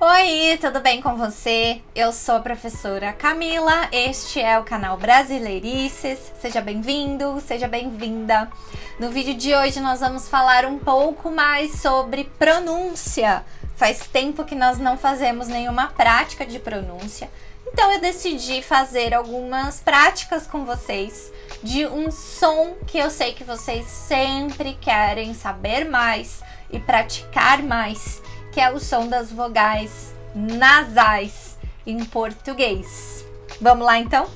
Oi, tudo bem com você? Eu sou a professora Camila, este é o canal Brasileirices. Seja bem-vindo, seja bem-vinda. No vídeo de hoje nós vamos falar um pouco mais sobre pronúncia. Faz tempo que nós não fazemos nenhuma prática de pronúncia, então eu decidi fazer algumas práticas com vocês de um som que eu sei que vocês sempre querem saber mais e praticar mais, que é o som das vogais nasais em português. Vamos lá então?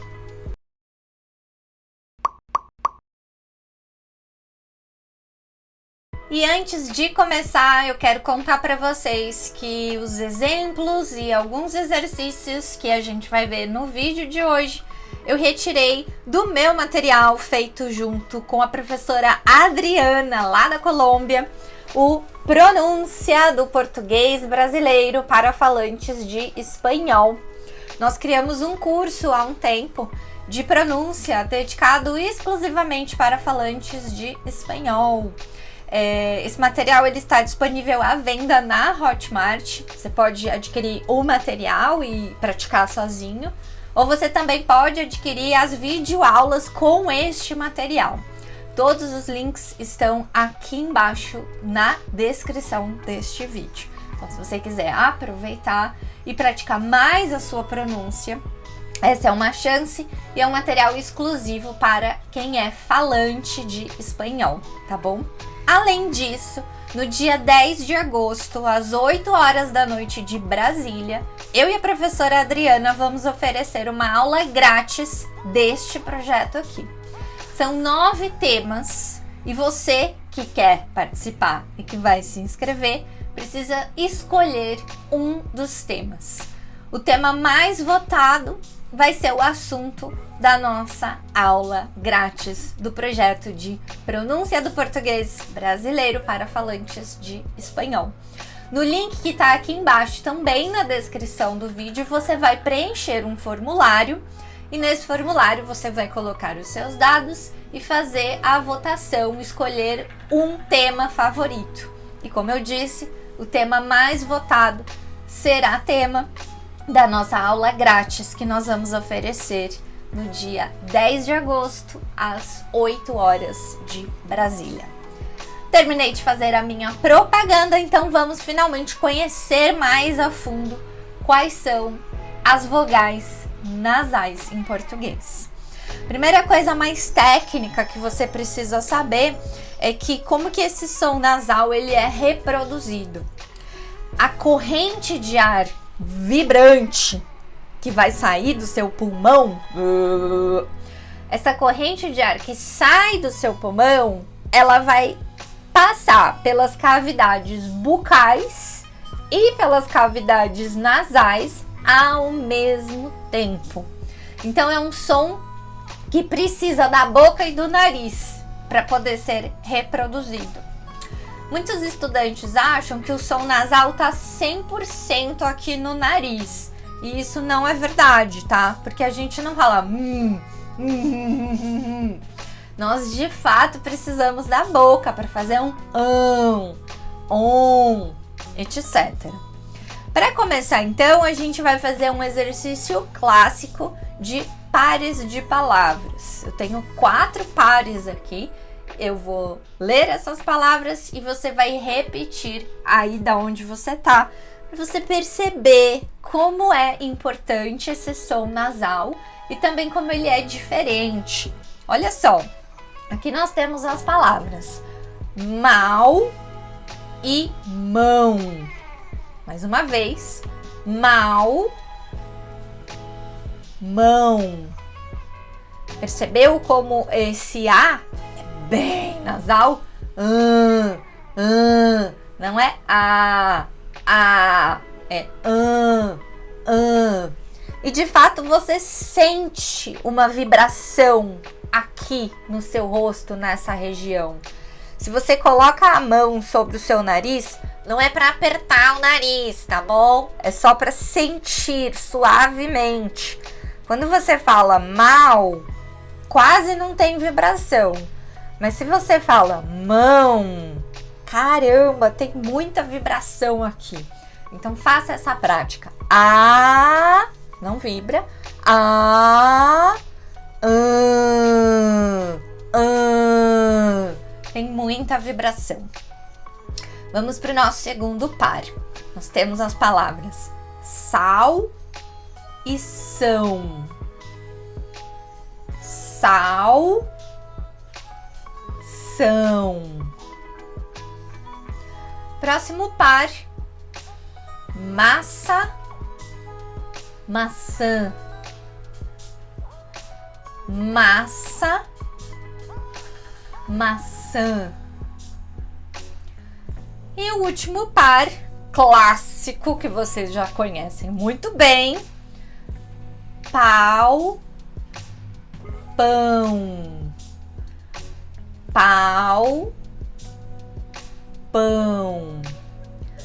E antes de começar, eu quero contar para vocês que os exemplos e alguns exercícios que a gente vai ver no vídeo de hoje, eu retirei do meu material feito junto com a professora Adriana, lá da Colômbia, o Pronúncia do Português Brasileiro para Falantes de Espanhol. Nós criamos um curso há um tempo de pronúncia dedicado exclusivamente para falantes de espanhol. Esse material ele está disponível à venda na Hotmart. Você pode adquirir o material e praticar sozinho, ou você também pode adquirir as videoaulas com este material. Todos os links estão aqui embaixo na descrição deste vídeo. Então, se você quiser aproveitar e praticar mais a sua pronúncia, essa é uma chance e é um material exclusivo para quem é falante de espanhol, tá bom? Além disso, no dia 10 de agosto, às 8 horas da noite de Brasília, eu e a professora Adriana vamos oferecer uma aula grátis deste projeto aqui. São 9 temas e você que quer participar e que vai se inscrever precisa escolher um dos temas. O tema mais votado vai ser o assunto da nossa aula grátis do projeto de Pronúncia do Português Brasileiro para Falantes de Espanhol. No link que está aqui embaixo, também na descrição do vídeo, você vai preencher um formulário e nesse formulário você vai colocar os seus dados e fazer a votação, escolher um tema favorito. E como eu disse, o tema mais votado será tema da nossa aula grátis que nós vamos oferecer no dia 10 de agosto, às 8 horas de Brasília. Terminei de fazer a minha propaganda, então vamos finalmente conhecer mais a fundo quais são as vogais nasais em português. Primeira coisa mais técnica que você precisa saber é que como que esse som nasal ele é reproduzido. A corrente de ar vibrante que vai sair do seu pulmão, essa corrente de ar que sai do seu pulmão, ela vai passar pelas cavidades bucais e pelas cavidades nasais ao mesmo tempo. Então é um som que precisa da boca e do nariz para poder ser reproduzido. Muitos estudantes acham que o som nasal tá 100% aqui no nariz. E isso não é verdade, tá? Porque a gente não fala Nós de fato precisamos da boca para fazer um etc. Para começar então, a gente vai fazer um exercício clássico de pares de palavras. Eu tenho 4 pares aqui. Eu vou ler essas palavras e você vai repetir aí da onde você tá, para você perceber como é importante esse som nasal e também como ele é diferente. Olha só, aqui nós temos as palavras mal e mão. Mais uma vez, mal, mão. Percebeu como esse A é bem nasal? Não é A, é E de fato você sente uma vibração aqui no seu rosto, nessa região. Se você coloca a mão sobre o seu nariz, não é para apertar o nariz, tá bom? É só para sentir suavemente. Quando você fala mal, quase não tem vibração. Mas se você fala mão, caramba, tem muita vibração aqui. Então faça essa prática. A, não vibra. A, tem muita vibração. Vamos para o nosso segundo par. Nós temos as palavras sal e são. Sal, são. Próximo par, massa, maçã. Massa, maçã. E o último par, clássico, que vocês já conhecem muito bem, pau, pão. Pau, pão.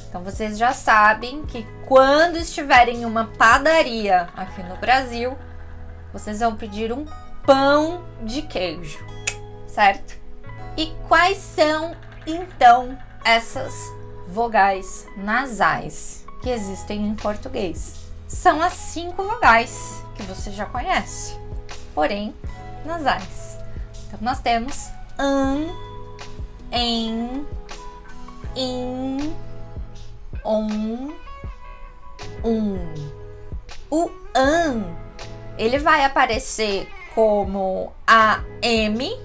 Então vocês já sabem que quando estiverem em uma padaria aqui no Brasil, vocês vão pedir um pão de queijo, certo? E quais são então essas vogais nasais que existem em português? São as 5 vogais que você já conhece, porém nasais. Então nós temos an, em, in, on, O an, ele vai aparecer como AM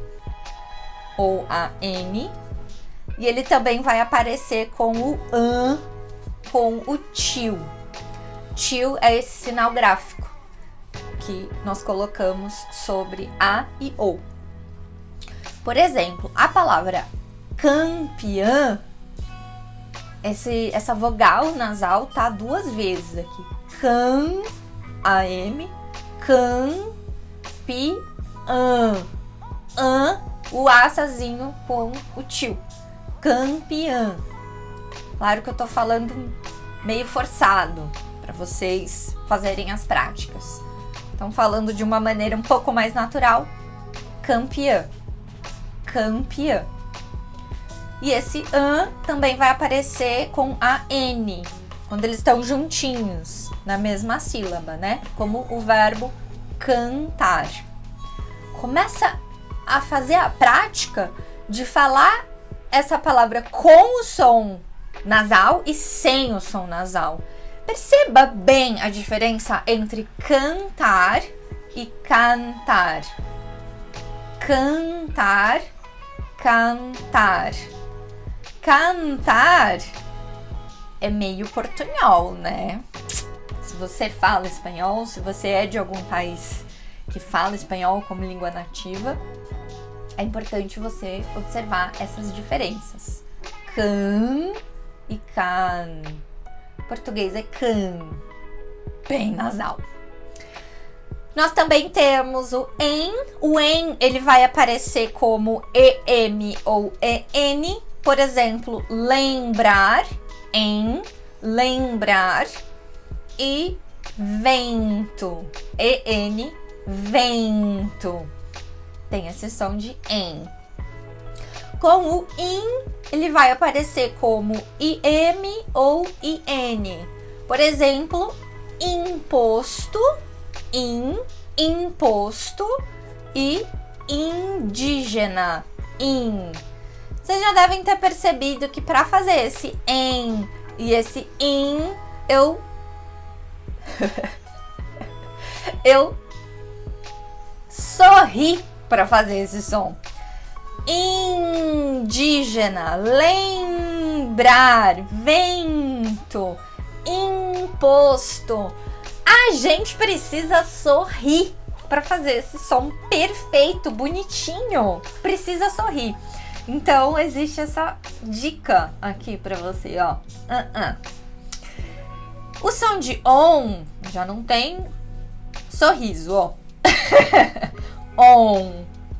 ou AN, e ele também vai aparecer com o an, com o tio. Tio é esse sinal gráfico que nós colocamos sobre A e O. Por exemplo, a palavra campeã, essa vogal nasal tá 2 vezes aqui. Cam, AM, cam, pi, an. An, o assazinho com o tio. Campeã. Claro que eu tô falando meio forçado para vocês fazerem as práticas. Então, falando de uma maneira um pouco mais natural, campeã. Campeã. E esse an também vai aparecer com a N, quando eles estão juntinhos, na mesma sílaba, né? Como o verbo cantar. Começa a fazer a prática de falar essa palavra com o som nasal e sem o som nasal. Perceba bem a diferença entre cantar e cantar. Cantar, cantar. Cantar é meio portunhol, né? Se você fala espanhol, se você é de algum país que fala espanhol como língua nativa, é importante você observar essas diferenças. Can e can. Português é can, bem nasal. Nós também temos o en. O en, ele vai aparecer como em ou en. Por exemplo, lembrar, em, lembrar. E vento, en, vento. Tem esse som de em. Com o in, ele vai aparecer como im ou in. Por exemplo, imposto, imposto e indígena, in. Vocês já devem ter percebido que para fazer esse em e esse in, eu sorri para fazer esse som. Indígena, lembrar, vento, imposto. A gente precisa sorrir para fazer esse som perfeito, bonitinho. Precisa sorrir. Então existe essa dica aqui para você, ó. O som de on já não tem sorriso, ó.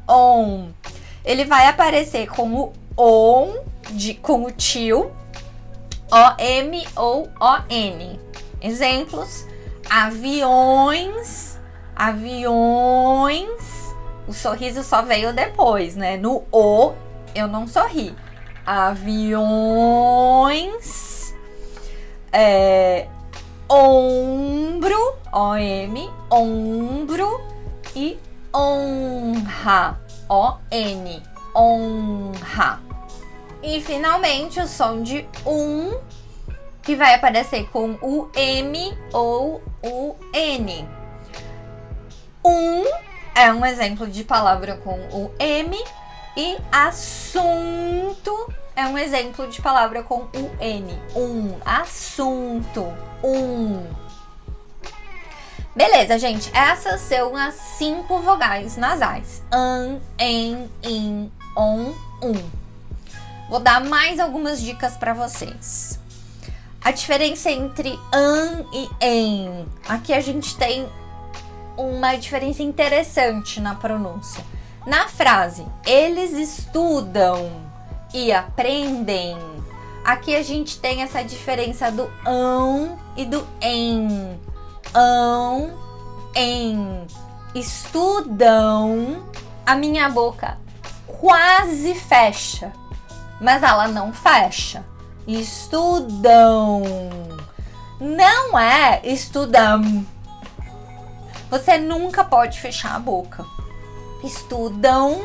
On. Ele vai aparecer com o com o tio, OM ou ON. Exemplos: aviões. O sorriso só veio depois, né? No O eu não sorri. Aviões. Ombro, O-M, ombro, e honra, O-N, honra. E finalmente o som de que vai aparecer com o M ou o N. É um exemplo de palavra com o M, e assunto é um exemplo de palavra com o N. Assunto, Beleza, gente, essas são as 5 vogais nasais. An, en, in, on, Vou dar mais algumas dicas para vocês. A diferença entre an e en. Aqui a gente tem uma diferença interessante na pronúncia. Na frase, eles estudam e aprendem. Aqui a gente tem essa diferença do ão e do em. Ão, em. Estudam. A minha boca quase fecha, mas ela não fecha. Estudam. Não é estudam. Você nunca pode fechar a boca. Estudam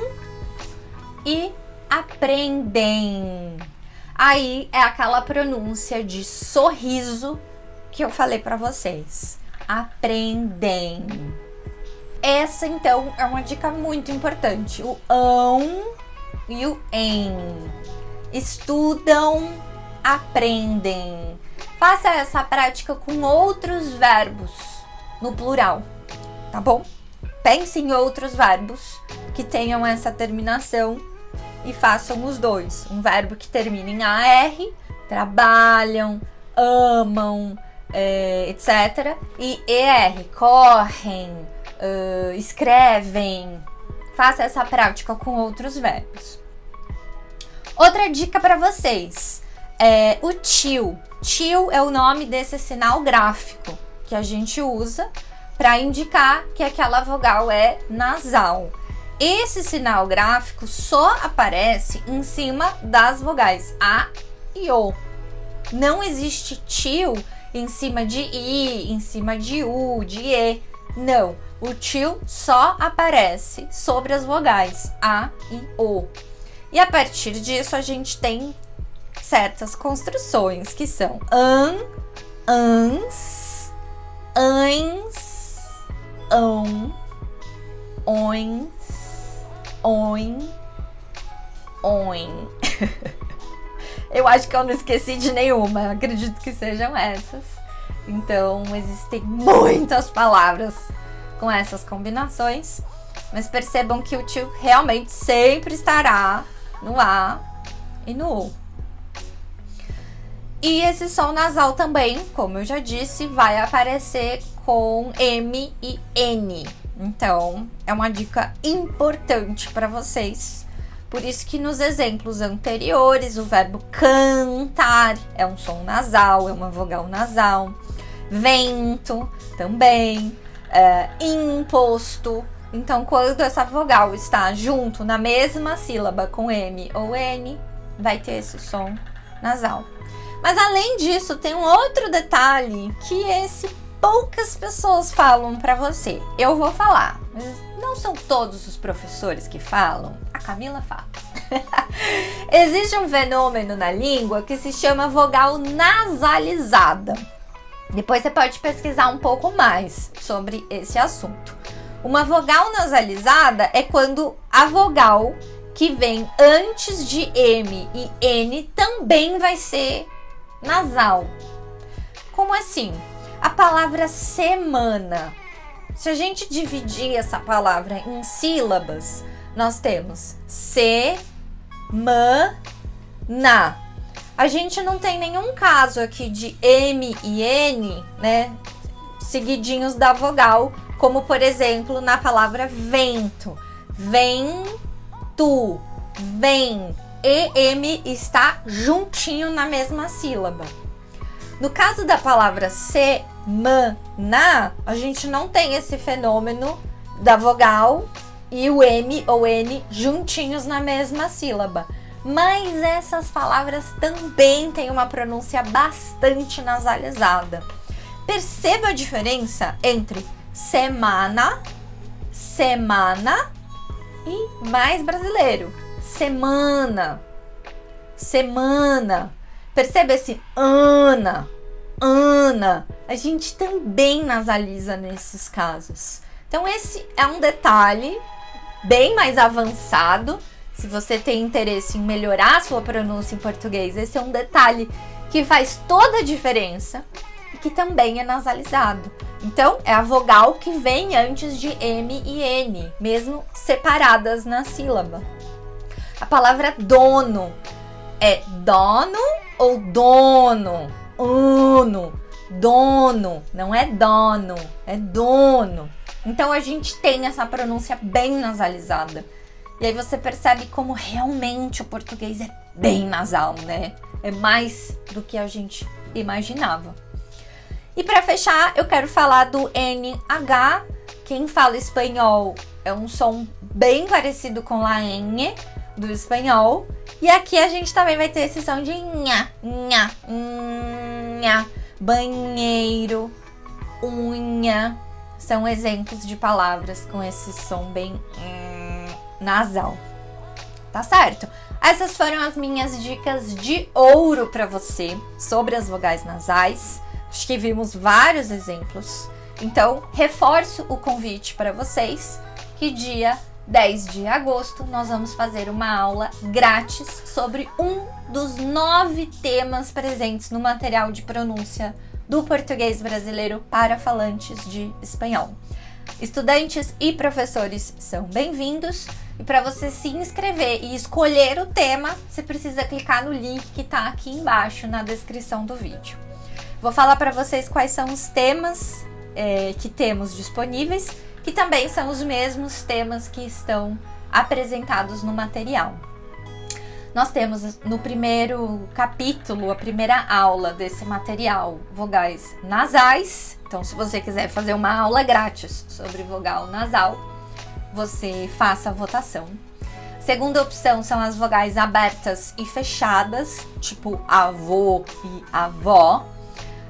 e aprendem. Aí é aquela pronúncia de sorriso que eu falei para vocês. Aprendem. Essa, então, é uma dica muito importante. O ão e o em. Estudam, aprendem. Faça essa prática com outros verbos no plural, tá bom? Pense em outros verbos que tenham essa terminação e façam os dois. Um verbo que termine em AR, trabalham, amam, etc. E ER, correm, escrevem. Faça essa prática com outros verbos. Outra dica para vocês é o til. Til é o nome desse sinal gráfico que a gente usa para indicar que aquela vogal é nasal. Esse sinal gráfico só aparece em cima das vogais A e O. Não existe til em cima de I, em cima de U, de E. Não, o til só aparece sobre as vogais A e O. E a partir disso a gente tem certas construções que são an, ans, ans, ão, ons, oin, oin. Eu acho que eu não esqueci de nenhuma, acredito que sejam essas. Então, existem muitas palavras com essas combinações, mas percebam que o til realmente sempre estará no A e no U. E esse som nasal também, como eu já disse, vai aparecer com M e N. Então, é uma dica importante para vocês. Por isso que nos exemplos anteriores, o verbo cantar é um som nasal, é uma vogal nasal. Vento também, imposto. Então, quando essa vogal está junto na mesma sílaba com M ou N, vai ter esse som nasal. Mas além disso, tem um outro detalhe que poucas pessoas falam para você. Eu vou falar, mas não são todos os professores que falam. A Camila fala. Existe um fenômeno na língua que se chama vogal nasalizada. Depois você pode pesquisar um pouco mais sobre esse assunto. Uma vogal nasalizada é quando a vogal que vem antes de M e N também vai ser nasal. Como assim? A palavra semana. Se a gente dividir essa palavra em sílabas, nós temos se-ma-na. A gente não tem nenhum caso aqui de M e N, né, seguidinhos da vogal, como por exemplo na palavra vento. Vento, vem. E-M está juntinho na mesma sílaba. No caso da palavra semana, a gente não tem esse fenômeno da vogal e o M ou N juntinhos na mesma sílaba. mas essas palavras também têm uma pronúncia bastante nasalizada. Perceba a diferença entre semana, semana e mais brasileiro, semana, semana. Perceba esse ana, ana. A gente também nasaliza nesses casos. Então esse é um detalhe bem mais avançado. Se você tem interesse em melhorar a sua pronúncia em português, esse é um detalhe que faz toda a diferença e que também é nasalizado. Então, é a vogal que vem antes de M e N, mesmo separadas na sílaba. A palavra dono é dono ou dono? Uno, dono, não é dono, é dono. Então, a gente tem essa pronúncia bem nasalizada. E aí você percebe como realmente o português é bem nasal, né? É mais do que a gente imaginava. E para fechar, eu quero falar do NH. Quem fala espanhol é um som bem parecido com a N do espanhol. E aqui a gente também vai ter esse som de nha, nha, nha. Banheiro, unha. São exemplos de palavras com esse som bem nasal. Tá certo? Essas foram as minhas dicas de ouro para você sobre as vogais nasais. Acho que vimos vários exemplos. Então, reforço o convite para vocês que dia 10 de agosto nós vamos fazer uma aula grátis sobre um dos 9 temas presentes no material de pronúncia do português brasileiro para falantes de espanhol. Estudantes e professores são bem-vindos. E para você se inscrever e escolher o tema, você precisa clicar no link que está aqui embaixo na descrição do vídeo. Vou falar para vocês quais são os temas que temos disponíveis, que também são os mesmos temas que estão apresentados no material. Nós temos no primeiro capítulo, a primeira aula desse material, vogais nasais. Então, se você quiser fazer uma aula grátis sobre vogal nasal, você faça a votação. Segunda opção são as vogais abertas e fechadas, tipo avô e avó.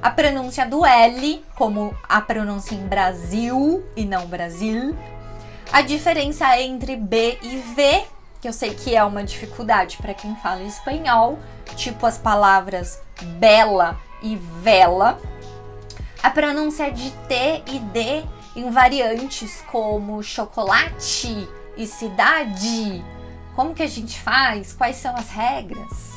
A pronúncia do L, como a pronúncia em Brasil e não Brasil. A diferença entre B e V, que eu sei que é uma dificuldade para quem fala espanhol, tipo as palavras bela e vela. A pronúncia de T e D em variantes como chocolate e cidade. Como que a gente faz? Quais são as regras?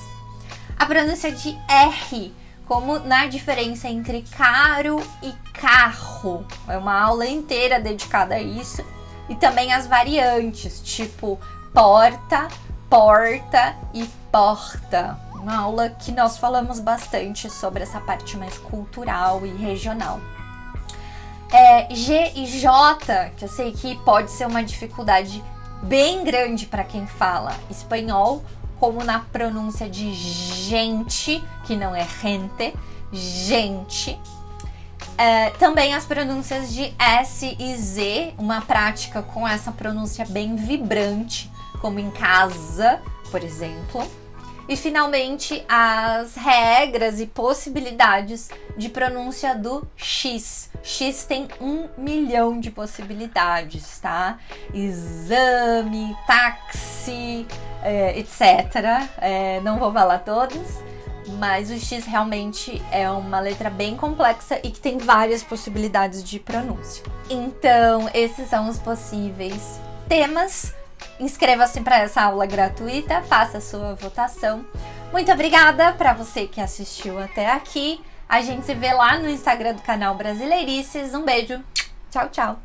A pronúncia de R, como na diferença entre caro e carro. É uma aula inteira dedicada a isso. E também as variantes, tipo porta, porta e porta. Uma aula que nós falamos bastante sobre essa parte mais cultural e regional. G e J, que eu sei que pode ser uma dificuldade bem grande para quem fala espanhol, como na pronúncia de gente, que não é gente, gente. Também as pronúncias de S e Z, uma prática com essa pronúncia bem vibrante, como em casa, por exemplo. E finalmente as regras e possibilidades de pronúncia do X. X tem 1 milhão de possibilidades, tá? Exame, táxi, etc. Não vou falar todos, mas o X realmente é uma letra bem complexa e que tem várias possibilidades de pronúncia. Então, esses são os possíveis temas. Inscreva-se para essa aula gratuita, faça a sua votação. Muito obrigada para você que assistiu até aqui. A gente se vê lá no Instagram do canal Brasileirices. Um beijo. Tchau, tchau.